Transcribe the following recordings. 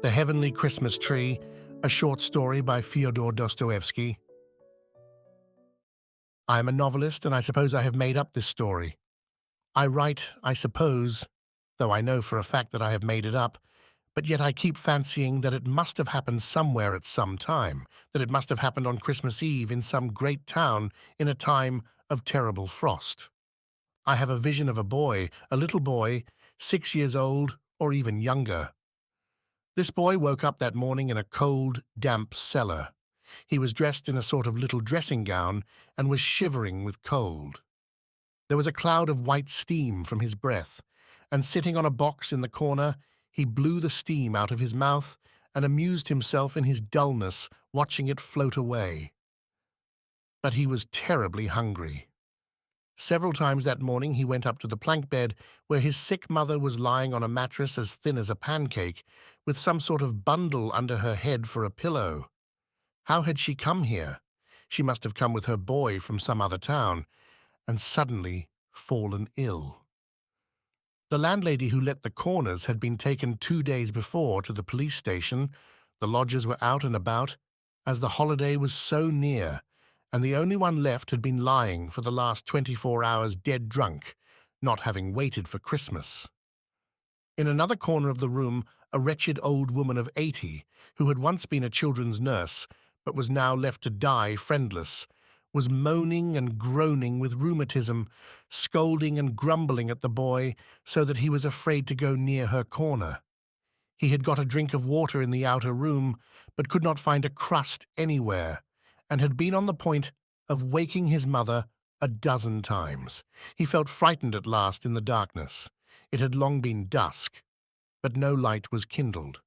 The Heavenly Christmas Tree, a short story by Fyodor Dostoevsky. I am a novelist, and I suppose I have made up this story. I write, I suppose, though I know for a fact that I have made it up, but yet I keep fancying that it must have happened somewhere at some time, that it must have happened on Christmas Eve in some great town in a time of terrible frost. I have a vision of a little boy, 6 years old or even younger. This boy woke up that morning in a cold, damp cellar. He was dressed in a sort of little dressing gown and was shivering with cold. There was a cloud of white steam from his breath, and sitting on a box in the corner, he blew the steam out of his mouth and amused himself in his dullness watching it float away. But he was terribly hungry. Several times that morning he went up to the plank bed where his sick mother was lying on a mattress as thin as a pancake, with some sort of bundle under her head for a pillow. How had she come here? She must have come with her boy from some other town, and suddenly fallen ill. The landlady who let the corners had been taken 2 days before to the police station. The lodgers were out and about, as the holiday was so near, and the only one left had been lying for the last 24 hours dead drunk, not having waited for Christmas. In another corner of the room, a wretched old woman of 80, who had once been a children's nurse, but was now left to die friendless, was moaning and groaning with rheumatism, scolding and grumbling at the boy so that he was afraid to go near her corner. He had got a drink of water in the outer room, but could not find a crust anywhere, and had been on the point of waking his mother a dozen times. He felt frightened at last in the darkness. It had long been dusk, but no light was kindled.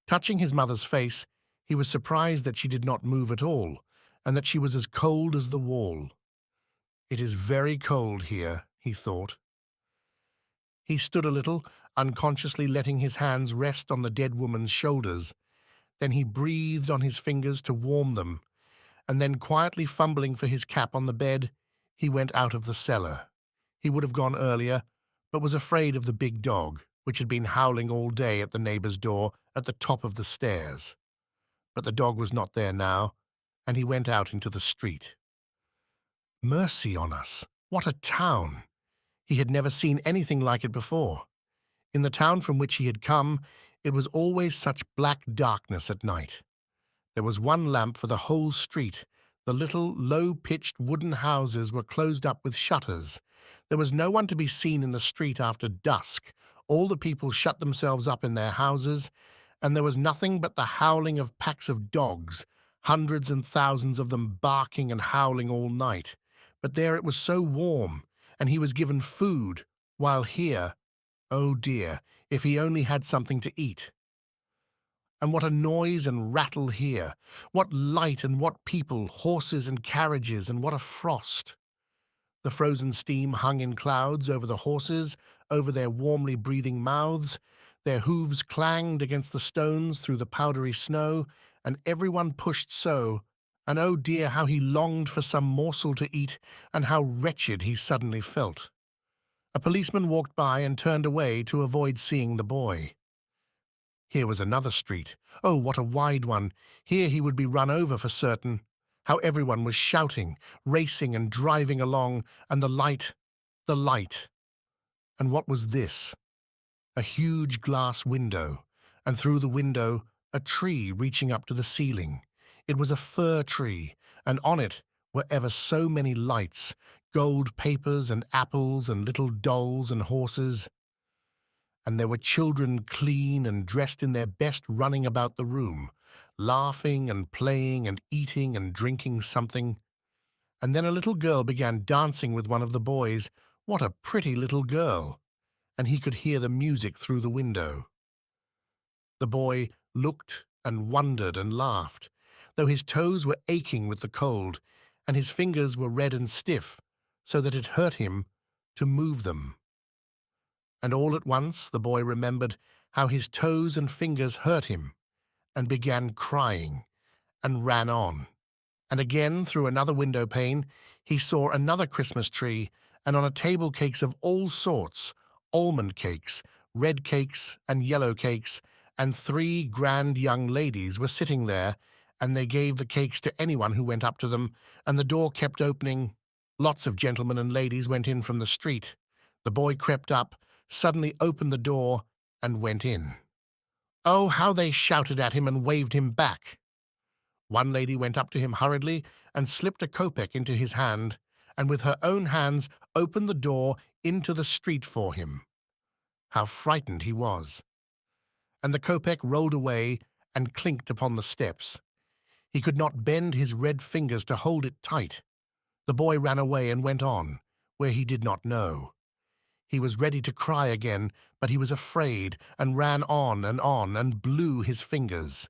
Touching his mother's face, he was surprised that she did not move at all, and that she was as cold as the wall. "It is very cold here," he thought. He stood a little, unconsciously letting his hands rest on the dead woman's shoulders. Then he breathed on his fingers to warm them, and then, quietly fumbling for his cap on the bed, he went out of the cellar. He would have gone earlier, but was afraid of the big dog, which had been howling all day at the neighbor's door at the top of the stairs. But the dog was not there now, and he went out into the street. Mercy on us! What a town! He had never seen anything like it before. In the town from which he had come, it was always such black darkness at night. There was one lamp for the whole street. The little, low-pitched wooden houses were closed up with shutters. There was no one to be seen in the street after dusk. All the people shut themselves up in their houses, and there was nothing but the howling of packs of dogs, hundreds and thousands of them barking and howling all night. But there it was so warm, and he was given food, while here, oh dear, if he only had something to eat. And what a noise and rattle here! What light and what people, horses and carriages, and what a frost! The frozen steam hung in clouds over the horses, over their warmly breathing mouths. Their hooves clanged against the stones through the powdery snow, and everyone pushed so, and oh dear, how he longed for some morsel to eat, and how wretched he suddenly felt. A policeman walked by and turned away to avoid seeing the boy. Here was another street. Oh, what a wide one! Here he would be run over for certain. How everyone was shouting, racing and driving along, and the light. And what was this? A huge glass window, and through the window a tree reaching up to the ceiling. It was a fir tree, and on it were ever so many lights, gold papers and apples and little dolls and horses. And there were children clean and dressed in their best running about the room, laughing and playing and eating and drinking something. And then a little girl began dancing with one of the boys. What a pretty little girl! And he could hear the music through the window. The boy looked and wondered and laughed, though his toes were aching with the cold, and his fingers were red and stiff, so that it hurt him to move them. And all at once the boy remembered how his toes and fingers hurt him, and began crying, and ran on. And again, through another window pane, he saw another Christmas tree, and on a table cakes of all sorts, almond cakes, red cakes and yellow cakes, and 3 grand young ladies were sitting there, and they gave the cakes to anyone who went up to them, and the door kept opening. Lots of gentlemen and ladies went in from the street. The boy crept up, suddenly opened the door, and went in. Oh, how they shouted at him and waved him back! One lady went up to him hurriedly and slipped a kopeck into his hand, and with her own hands opened the door into the street for him. How frightened he was! And the kopeck rolled away and clinked upon the steps. He could not bend his red fingers to hold it tight. The boy ran away and went on, where he did not know. He was ready to cry again, but he was afraid and ran on and blew his fingers.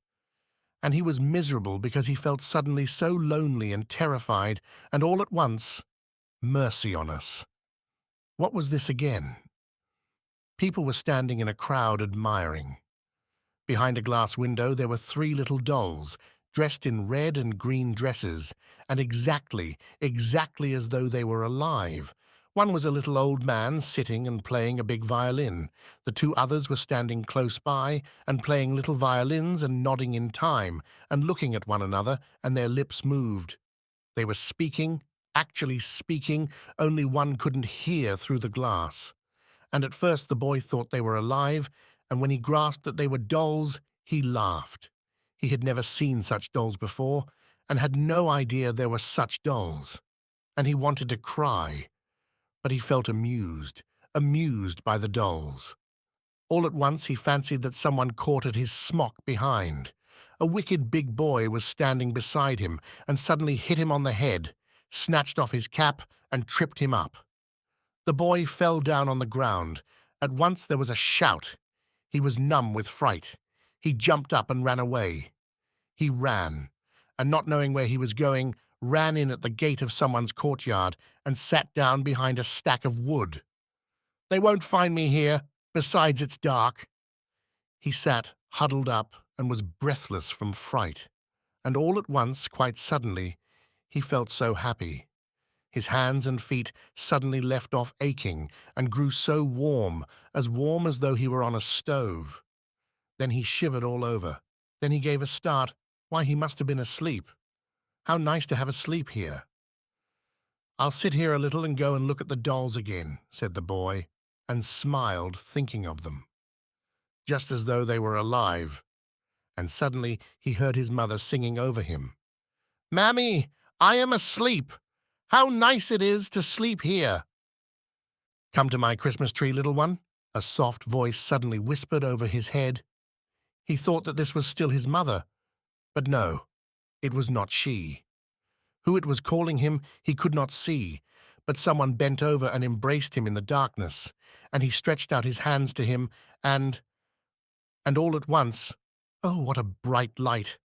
And he was miserable because he felt suddenly so lonely and terrified, and all at once, mercy on us. What was this again? People were standing in a crowd admiring. Behind a glass window there were 3 little dolls, dressed in red and green dresses, and exactly as though they were alive. One was a little old man sitting and playing a big violin. The 2 others were standing close by and playing little violins and nodding in time and looking at one another, and their lips moved. They were speaking, actually speaking, only one couldn't hear through the glass. And at first the boy thought they were alive, and when he grasped that they were dolls, he laughed. He had never seen such dolls before, and had no idea there were such dolls. And he wanted to cry, but he felt amused by the dolls. All at once he fancied that someone caught at his smock behind. A wicked big boy was standing beside him, and suddenly hit him on the head, snatched off his cap, and tripped him up. The boy fell down on the ground. At once there was a shout. He was numb with fright. He jumped up and ran away. He ran, and not knowing where he was going, ran in at the gate of someone's courtyard and sat down behind a stack of wood. "They won't find me here. Besides, it's dark." He sat huddled up and was breathless from fright. And all at once, quite suddenly, he felt so happy. His hands and feet suddenly left off aching and grew so warm as though he were on a stove. Then he shivered all over. Then he gave a start. Why, he must have been asleep. How nice to have a sleep here. "I'll sit here a little and go and look at the dolls again," said the boy, and smiled, thinking of them, just as though they were alive. And suddenly he heard his mother singing over him, "Mammy, I am asleep. How nice it is to sleep here." "Come to my Christmas tree, little one," a soft voice suddenly whispered over his head. He thought that this was still his mother, but no, it was not she. Who it was calling him he could not see, but someone bent over and embraced him in the darkness, and he stretched out his hands to him, and all at once, oh, what a bright light!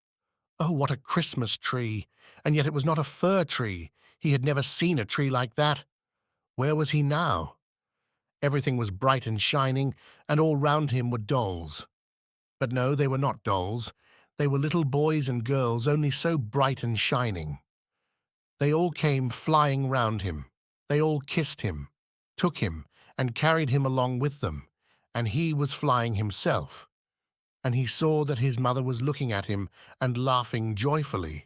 Oh, what a Christmas tree! And yet it was not a fir tree. He had never seen a tree like that. Where was he now? Everything was bright and shining, and all round him were dolls. But no, they were not dolls. They were little boys and girls, only so bright and shining. They all came flying round him. They all kissed him, took him, and carried him along with them, and he was flying himself. And he saw that his mother was looking at him and laughing joyfully.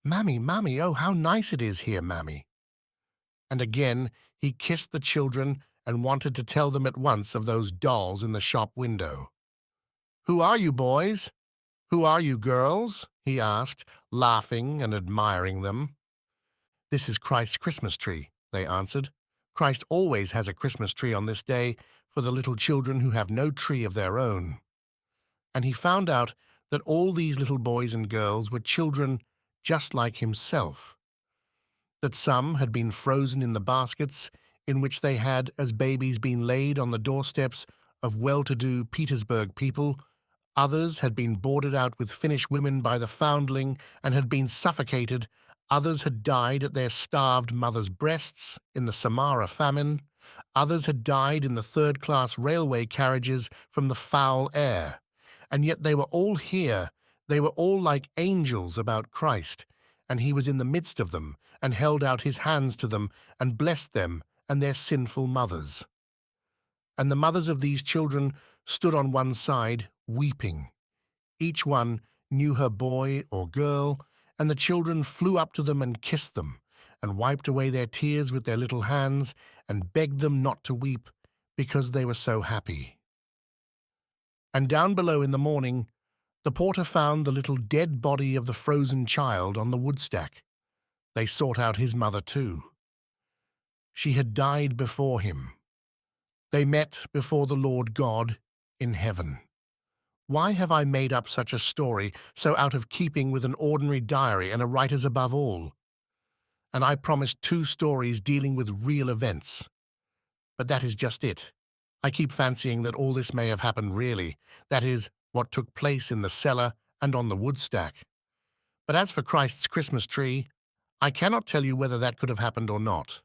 "Mammy, Mammy, oh, how nice it is here, Mammy." And again he kissed the children and wanted to tell them at once of those dolls in the shop window. "Who are you, boys? Who are you, girls?" he asked, laughing and admiring them. "This is Christ's Christmas tree," they answered. "Christ always has a Christmas tree on this day for the little children who have no tree of their own." And he found out that all these little boys and girls were children just like himself, that some had been frozen in the baskets in which they had as babies been laid on the doorsteps of well-to-do Petersburg people. Others had been boarded out with Finnish women by the foundling and had been suffocated. Others had died at their starved mothers' breasts in the Samara famine. Others had died in the third-class railway carriages from the foul air. And yet they were all here. They were all like angels about Christ, and he was in the midst of them, and held out his hands to them, and blessed them and their sinful mothers. And the mothers of these children stood on one side, weeping. Each one knew her boy or girl, and the children flew up to them and kissed them, and wiped away their tears with their little hands, and begged them not to weep, because they were so happy. And down below in the morning, the porter found the little dead body of the frozen child on the woodstack. They sought out his mother too. She had died before him. They met before the Lord God in heaven. Why have I made up such a story so out of keeping with an ordinary diary and a writer's above all? And I promised 2 stories dealing with real events. But that is just it. I keep fancying that all this may have happened really, that is, what took place in the cellar and on the woodstack. But as for Christ's Christmas tree, I cannot tell you whether that could have happened or not.